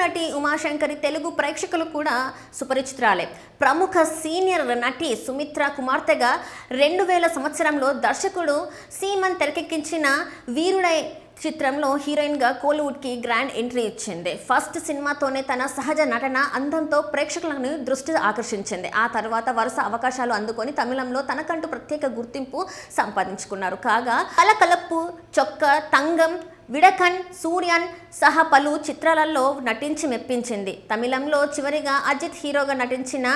నటి ఉమాశంకరి తెలుగు ప్రేక్షకులు కూడా సుపరిచితురాలే. ప్రముఖ సీనియర్ నటి సుమిత్ర కుమార్తెగా 2000 సంవత్సరంలో దర్శకుడు సీమన్ తెరకెక్కించిన వీరుడై చిత్రంలో హీరోయిన్గా కోలీవుడ్కి గ్రాండ్ ఎంట్రీ ఇచ్చింది. ఫస్ట్ సినిమాతోనే తన సహజ నటన అందంతో ప్రేక్షకులను దృష్టి ఆకర్షించింది. ఆ తర్వాత వరుస అవకాశాలు అందుకొని తమిళంలో తనకంటూ ప్రత్యేక గుర్తింపు సంపాదించుకున్నారు. కాగా కలకలప్పు, చొక్క, తంగం, విడకన్, సూర్యన్ సహా పలు చిత్రాలలో నటించి మెప్పించింది. తమిళంలో చివరిగా అజిత్ హీరోగా నటించిన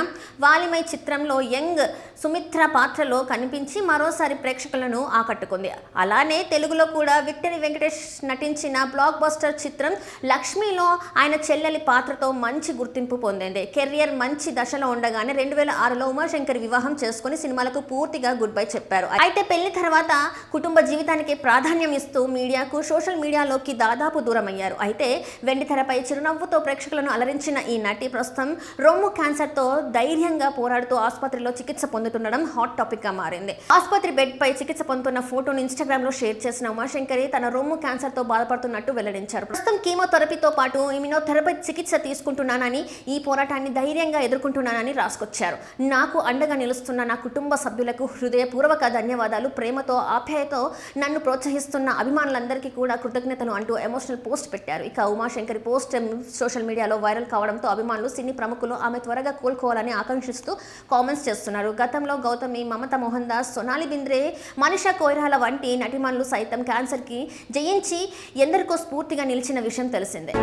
వాలిమై చిత్రంలో యంగ్ సుమిత్ర పాత్రలో కనిపించి మరోసారి ప్రేక్షకులను ఆకట్టుకుంది. అలానే తెలుగులో కూడా విక్టరీ వెంకటేష్ నటించిన బ్లాక్ బస్టర్ చిత్రం లక్ష్మిలో ఆయన చెల్లెలి పాత్రతో మంచి గుర్తింపు పొందింది. కెరియర్ మంచి దశలో ఉండగానే 2006లో ఉమాశంకరి వివాహం చేసుకుని సినిమాలకు పూర్తిగా గుడ్ బై చెప్పారు. అయితే పెళ్లి తర్వాత కుటుంబ జీవితానికి ప్రాధాన్యం ఇస్తూ మీడియాకు, సోషల్ మీడియాలోకి దాదాపు దూరమయ్యారు. అయితే వెండితెరపై చిరునవ్వుతో ప్రేక్షకులను అలరించిన ఈ నటి ప్రస్తుతం రొమ్ము క్యాన్సర్తో ధైర్యంగా పోరాడుతూ ఆసుపత్రిలో చికిత్స పొందుతుండడం హాట్ టాపిక్ గా మారింది. ఆసుపత్రి బెడ్ పై చికిత్స పొందుతున్న ఫోటోను ఇన్స్టాగ్రామ్ లో షేర్ చేసిన ఉమాశంకరి తన రొమ్ము క్యాన్సర్ తో బాధపడుతున్నట్టు వెల్లడించారు. ప్రస్తుతం కీమోథెరపీతో పాటు ఇమ్యునోథెరపీ చికిత్స తీసుకుంటున్నానని, ఈ పోరాటాన్ని ధైర్యంగా ఎదుర్కొంటున్నానని రాసుకొచ్చారు. నాకు అండగా నిలుస్తున్న నా కుటుంబ సభ్యులకు హృదయపూర్వక ధన్యవాదాలు. ప్రేమతో, ఆప్యాయతో నన్ను ప్రోత్సహిస్తున్న అభిమానులందరికీ కూడా కృతజ్ఞతలు అంటూ ఎమోషనల్ పోస్ట్ పెట్టారు. ఇక ఉమాశంకరి పోస్ట్ సోషల్ మీడియాలో వైరల్ కావడంతో అభిమానులు, సినీ ప్రముఖులు ఆమె త్వరగా కోలుకోవాలని ఆకాంక్షిస్తూ కామెంట్స్ చేస్తున్నారు. గతంలో గౌతమి, మమతా మోహన్ దాస్, సోనాలి బింద్రే, మనీషా కొయిరాలా వంటి నటిమణులు సైతం క్యాన్సర్కి జయించి ఎందరికో స్ఫూర్తిగా నిలిచిన విషయం తెలిసిందే.